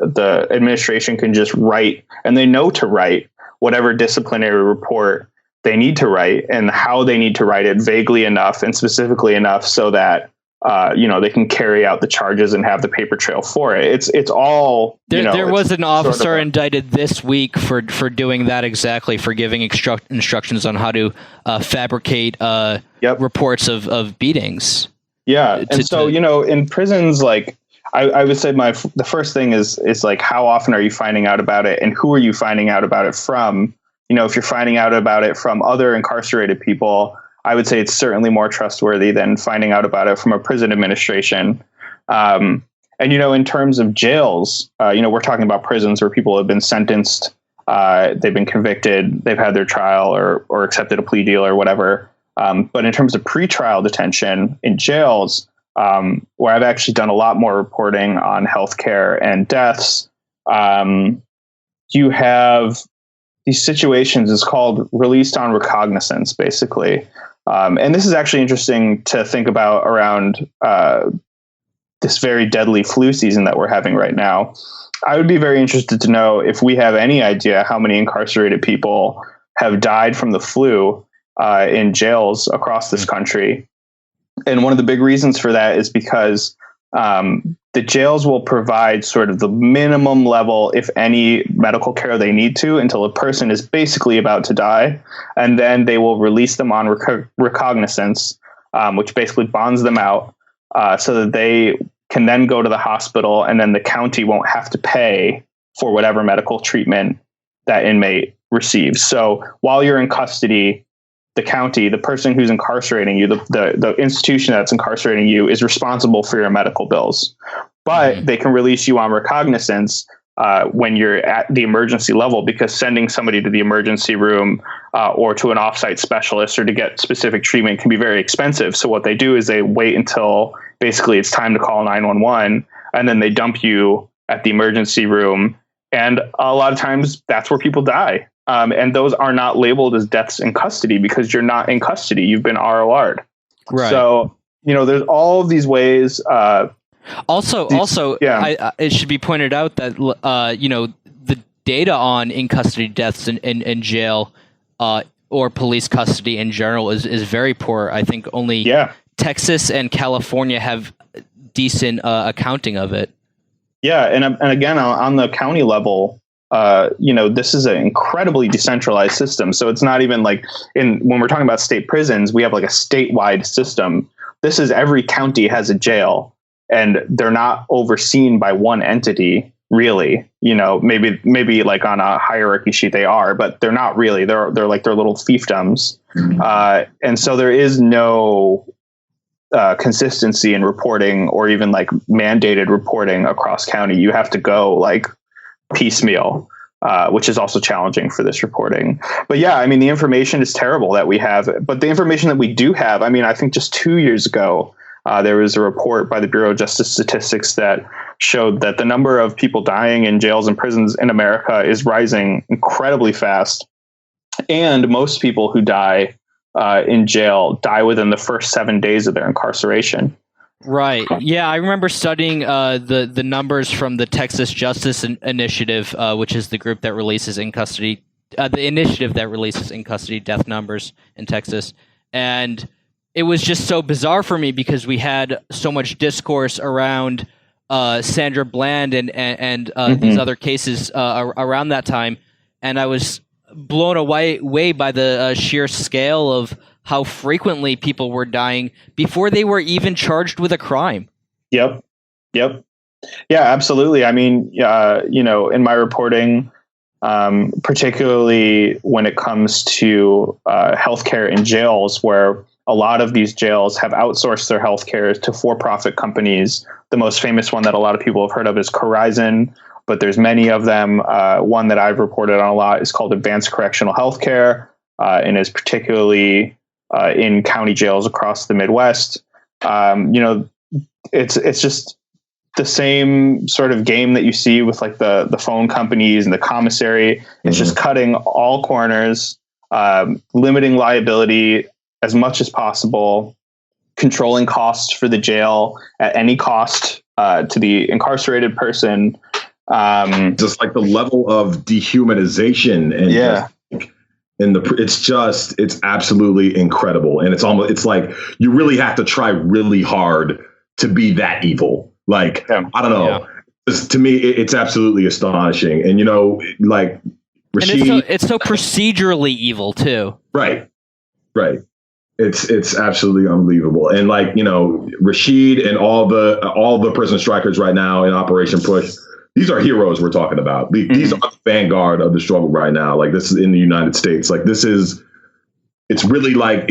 administration can just write, and they know to write whatever disciplinary report they need to write and how they need to write it vaguely enough and specifically enough so that they can carry out the charges and have the paper trail for it. It's all there was an officer indicted this week for doing that exactly, for giving instructions on how to fabricate reports of beatings. Yeah, in prisons, like I would say the first thing is like, how often are you finding out about it, and who are you finding out about it from? If you're finding out about it from other incarcerated people, I would say it's certainly more trustworthy than finding out about it from a prison administration. And, in terms of jails, we're talking about prisons where people have been sentenced, they've been convicted, they've had their trial or accepted a plea deal or whatever. But in terms of pretrial detention in jails, where I've actually done a lot more reporting on healthcare and deaths, you have these situations. It's called released on recognizance, basically. And this is actually interesting to think about around this very deadly flu season that we're having right now. I would be very interested to know if we have any idea how many incarcerated people have died from the flu in jails across this country. And one of the big reasons for that is because the jails will provide sort of the minimum level, if any, medical care they need to until a person is basically about to die. And then they will release them on recognizance, which basically bonds them out so that they can then go to the hospital, and then the county won't have to pay for whatever medical treatment that inmate receives. So while you're in custody, the county, the person who's incarcerating you, the institution that's incarcerating you, is responsible for your medical bills. But they can release you on recognizance when you're at the emergency level, because sending somebody to the emergency room or to an offsite specialist or to get specific treatment can be very expensive. So what they do is they wait until basically it's time to call 911, and then they dump you at the emergency room. And a lot of times that's where people die. And those are not labeled as deaths in custody because you're not in custody. You've been ROR'd. Right. So, there's all of these ways. Also, it should be pointed out that, the data on in custody deaths in jail or police custody in general is very poor. I think only Texas and California have decent accounting of it. Yeah. And again, on the county level, this is an incredibly decentralized system. So it's not even like when we're talking about state prisons, we have like a statewide system. This is every county has a jail, and they're not overseen by one entity, really. Maybe like on a hierarchy sheet they are, but they're not really. They're like their little fiefdoms. And so there is no consistency in reporting or even like mandated reporting across county. You have to go like piecemeal, which is also challenging for this reporting. But yeah, I mean, the information is terrible that we have, but the information that we do have, I mean, I think just 2 years ago, there was a report by the Bureau of Justice Statistics that showed that the number of people dying in jails and prisons in America is rising incredibly fast. And most people who die in jail die within the first 7 days of their incarceration. Right. Yeah, I remember studying the numbers from the Texas Justice Initiative, which is the group that releases in custody, the initiative that releases in custody death numbers in Texas. And it was just so bizarre for me because we had so much discourse around Sandra Bland and these other cases around that time. And I was blown away by the sheer scale of how frequently people were dying before they were even charged with a crime. Yep. Yeah, absolutely. I mean, in my reporting, particularly when it comes to healthcare in jails, where a lot of these jails have outsourced their healthcare to for-profit companies. The most famous one that a lot of people have heard of is Horizon, but there's many of them. One that I've reported on a lot is called Advanced Correctional Healthcare, and is particularly in county jails across the Midwest. It's just the same sort of game that you see with like the phone companies and the commissary. It's just cutting all corners, limiting liability as much as possible, controlling costs for the jail at any cost to the incarcerated person. Just like the level of dehumanization and it's absolutely incredible. And it's like you really have to try really hard to be that evil. Like, I don't know. To me, it's absolutely astonishing. And, like Rashid. And it's so procedurally evil, too. Right. It's absolutely unbelievable. And like, Rashid and all the prison strikers right now in Operation Push, these are heroes we're talking about. These are the vanguard of the struggle right now. Like, this is in the United States. Like, it's really like,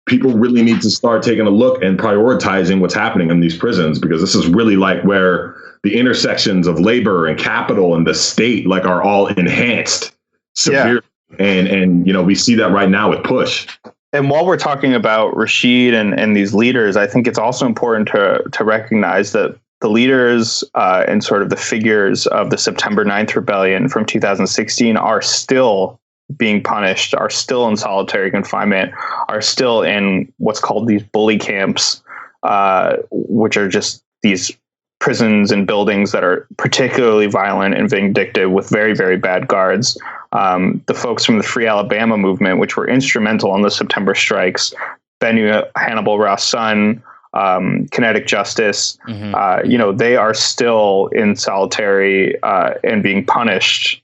people really need to start taking a look and prioritizing what's happening in these prisons, because this is really like where the intersections of labor and capital and the state like are all enhanced severely. And we see that right now with Push. And while we're talking about Rashid and these leaders, I think it's also important to recognize that the leaders and sort of the figures of the September 9th rebellion from 2016 are still being punished, are still in solitary confinement, are still in what's called these bully camps, which are just these prisons and buildings that are particularly violent and vindictive with very, very bad guards. The folks from the Free Alabama movement, which were instrumental in the September strikes, Hannibal Ross' son, Kinetic Justice, they are still in solitary and being punished,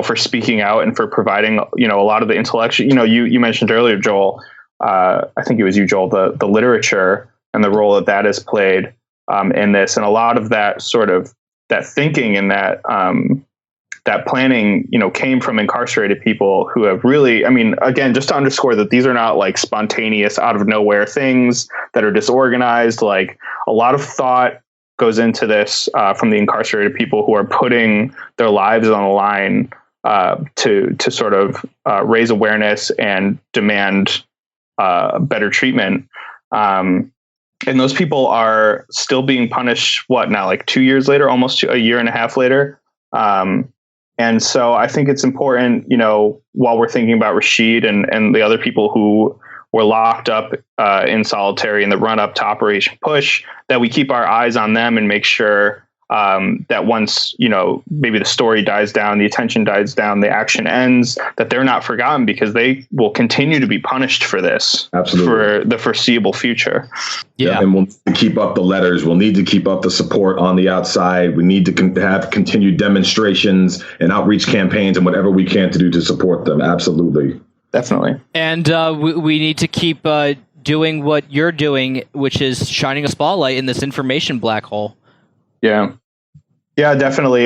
for speaking out and for providing, a lot of the intellectual, you mentioned earlier, Joel, I think it was you, Joel, the literature and the role that has played in this. And a lot of that sort of that thinking and that planning, came from incarcerated people who have really, again, just to underscore that these are not like spontaneous out of nowhere things that are disorganized. Like, a lot of thought goes into this from the incarcerated people who are putting their lives on the line to sort of raise awareness and demand better treatment. And those people are still being punished, like 2 years later, almost a year and a half later. And so I think it's important, while we're thinking about Rashid and the other people who were locked up in solitary in the run up to Operation Push, that we keep our eyes on them and make sure that once, maybe the story dies down, the attention dies down, the action ends, that they're not forgotten, because they will continue to be punished for this. Absolutely. For the foreseeable future. Yeah. And we'll need to keep up the letters. We'll need to keep up the support on the outside. We need to have continued demonstrations and outreach campaigns and whatever we can to do to support them. Absolutely. Definitely. And we need to keep doing what you're doing, which is shining a spotlight in this information black hole. Yeah, definitely.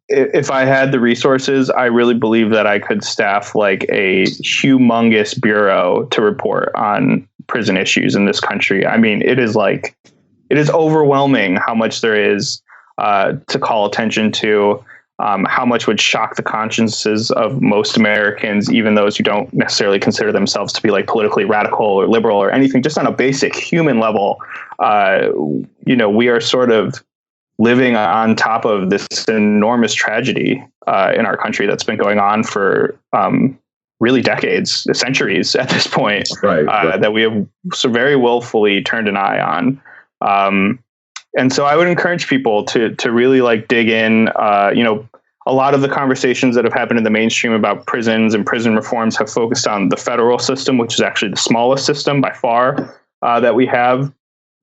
If I had the resources, I really believe that I could staff like a humongous bureau to report on prison issues in this country. It is overwhelming how much there is to call attention to, how much would shock the consciences of most Americans, even those who don't necessarily consider themselves to be like politically radical or liberal or anything, just on a basic human level. We are sort of living on top of this enormous tragedy in our country that's been going on for really decades, centuries at this point, right. That we have so very willfully turned an eye on. And so I would encourage people to really like dig in. A lot of the conversations that have happened in the mainstream about prisons and prison reforms have focused on the federal system, which is actually the smallest system by far that we have.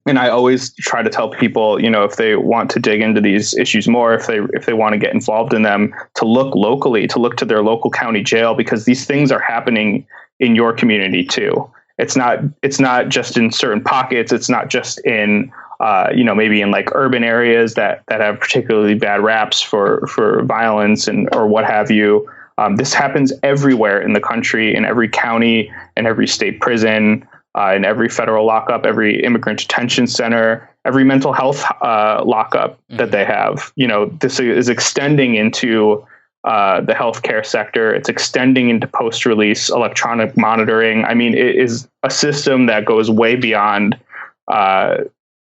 And I always try to tell people, if they want to dig into these issues more, if they want to get involved in them, to look locally, to look to their local county jail, because these things are happening in your community too. It's not just in certain pockets. It's not just in maybe in like urban areas that have particularly bad raps for violence or what have you. This happens everywhere in the country, in every county, in every state prison, in every federal lockup, every immigrant detention center, every mental health lockup that they have. This is extending into the healthcare sector. It's extending into post-release electronic monitoring. I mean, it is a system that goes way beyond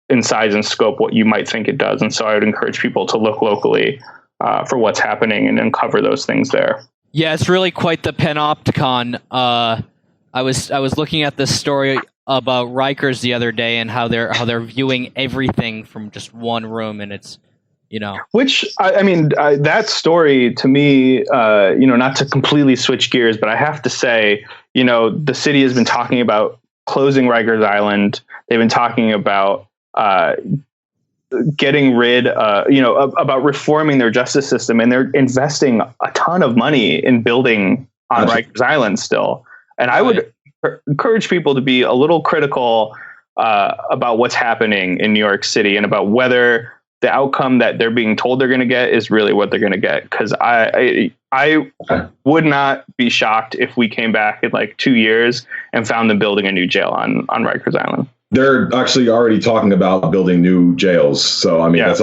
in size and scope what you might think it does. And so I would encourage people to look locally for what's happening and uncover those things there. Yeah, it's really quite the panopticon. I was looking at this story about Rikers the other day and how they're viewing everything from just one room, and it's which I mean that story to me, not to completely switch gears, but I have to say, the city has been talking about closing Rikers Island. They've been talking about getting rid, about reforming their justice system, and they're investing a ton of money in building on Rikers Island still. And I would encourage people to be a little critical about what's happening in New York City and about whether the outcome that they're being told they're going to get is really what they're going to get. Because I would not be shocked if we came back in like 2 years and found them building a new jail on Rikers Island. They're actually already talking about building new jails. So, I mean, that's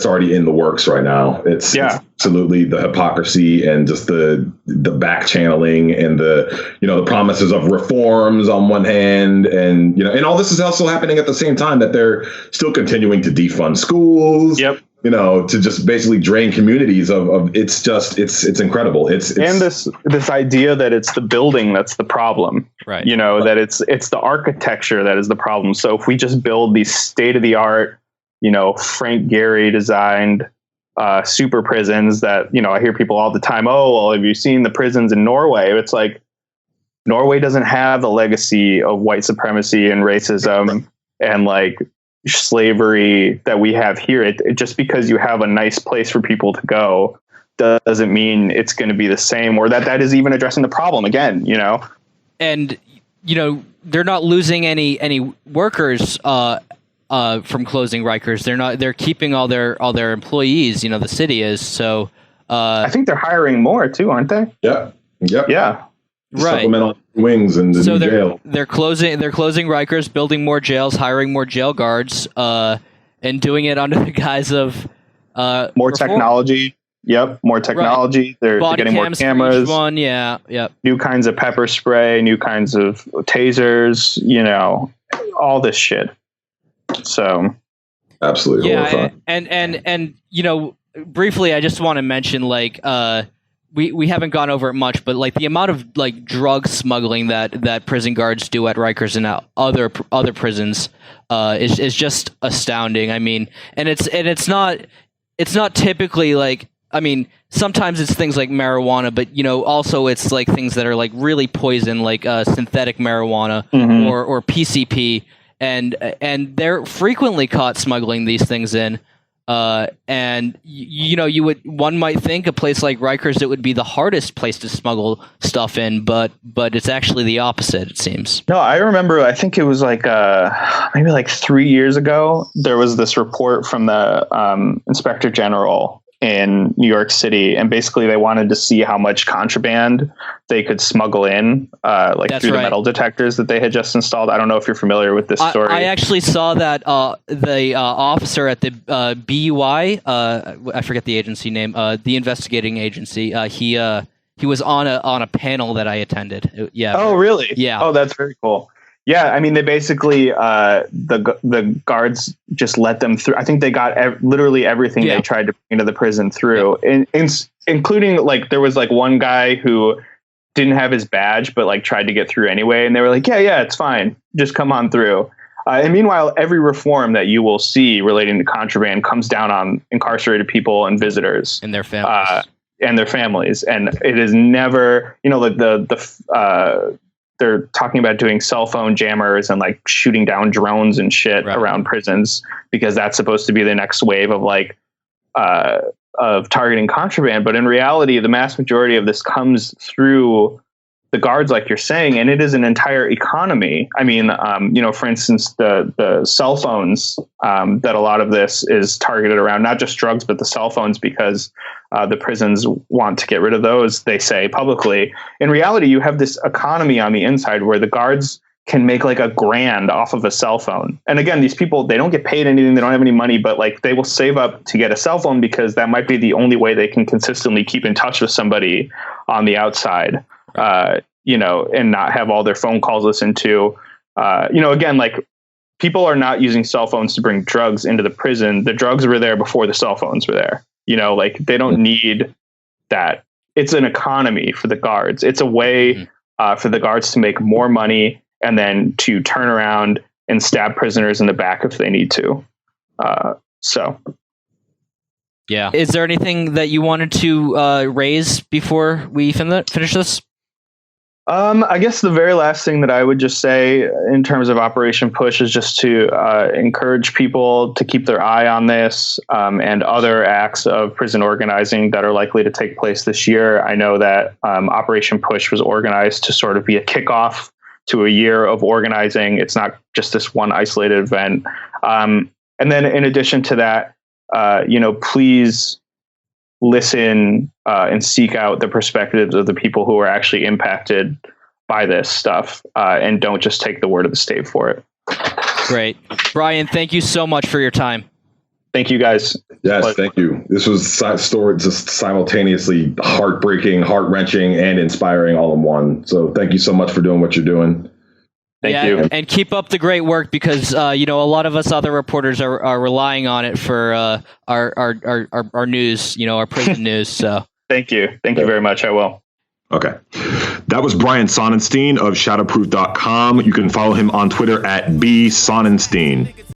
already in the works right now. It's absolutely the hypocrisy and just the back channeling and the promises of reforms on one hand. And, and all this is also happening at the same time that they're still continuing to defund schools. Yep. To just basically drain communities of it's incredible. It's and this idea that it's the building that's the problem, right? That it's the architecture that is the problem. So if we just build these state of the art, Frank Gehry designed super prisons that, I hear people all the time, oh, well, have you seen the prisons in Norway? It's like Norway doesn't have the legacy of white supremacy and racism and like slavery that we have here. It just because you have a nice place for people to go doesn't mean it's going to be the same, or that is even addressing the problem again. And they're not losing any workers from closing Rikers. They're keeping all their employees. The city is. So I think they're hiring more too, aren't they? Yeah. Right. Supplemental wings in the new jail. They're closing Rikers, building more jails, hiring more jail guards, and doing it under the guise of more reform. Technology. Yep, more technology. Right. They're getting more cameras. One, yeah. New kinds of pepper spray, new kinds of tasers. All this shit. So, absolutely. Yeah, and briefly, I just want to mention we haven't gone over it much, but like the amount of like drug smuggling that prison guards do at Rikers and other prisons is just astounding. I mean, and it's not typically like, I mean, sometimes it's things like marijuana, but also it's like things that are like really poison, like synthetic marijuana or PCP, and they're frequently caught smuggling these things in. And one might think a place like Rikers, it would be the hardest place to smuggle stuff in, but it's actually the opposite, it seems. No, I remember, I think it was like maybe like 3 years ago, there was this report from the Inspector General in New York City, and basically they wanted to see how much contraband they could smuggle in, through the metal detectors that they had just installed. I don't know if you're familiar with this story. I actually saw that the officer at the BUI, I forget the agency name, the investigating agency. He was on a panel that I attended. Yeah. Oh, really? Yeah. Oh, that's very cool. Yeah, I mean, they basically the guards just let them through. I think they got literally everything they tried to bring into the prison through, including like there was like one guy who didn't have his badge, but like tried to get through anyway, and they were like, yeah, it's fine, just come on through. And meanwhile, every reform that you will see relating to contraband comes down on incarcerated people and visitors and their families. And it is never, they're talking about doing cell phone jammers and like shooting down drones and shit around prisons, because that's supposed to be the next wave of like of targeting contraband. But in reality, the mass majority of this comes through the guards, like you're saying, and it is an entire economy. I mean, for instance, the cell phones, that a lot of this is targeted around, not just drugs, but the cell phones, because the prisons want to get rid of those, they say publicly. In reality, you have this economy on the inside where the guards can make like $1,000 off of a cell phone. And again, these people, they don't get paid anything. They don't have any money, but like they will save up to get a cell phone because that might be the only way they can consistently keep in touch with somebody on the outside, and not have all their phone calls listened to. Again, like people are not using cell phones to bring drugs into the prison. The drugs were there before the cell phones were there. Like they don't need that. It's an economy for the guards. It's a way for the guards to make more money and then to turn around and stab prisoners in the back if they need to. Yeah. Is there anything that you wanted to raise before we finish this? I guess the very last thing that I would just say in terms of Operation Push is just to encourage people to keep their eye on this and other acts of prison organizing that are likely to take place this year. I know that Operation Push was organized to sort of be a kickoff to a year of organizing. It's not just this one isolated event. And then in addition to that, please listen and seek out the perspectives of the people who are actually impacted by this stuff, and don't just take the word of the state for it. Great. Brian, thank you so much for your time. Thank you, guys. Yes, thank you. This was story just simultaneously heartbreaking, heart-wrenching, and inspiring all in one. So thank you so much for doing what you're doing. Thank you. And keep up the great work because, a lot of us other reporters are relying on it for our news, our prison news. So Thank you. Thank you very much. I will. Okay. That was Brian Sonenstein of shadowproof.com. You can follow him on Twitter at @bsonenstein.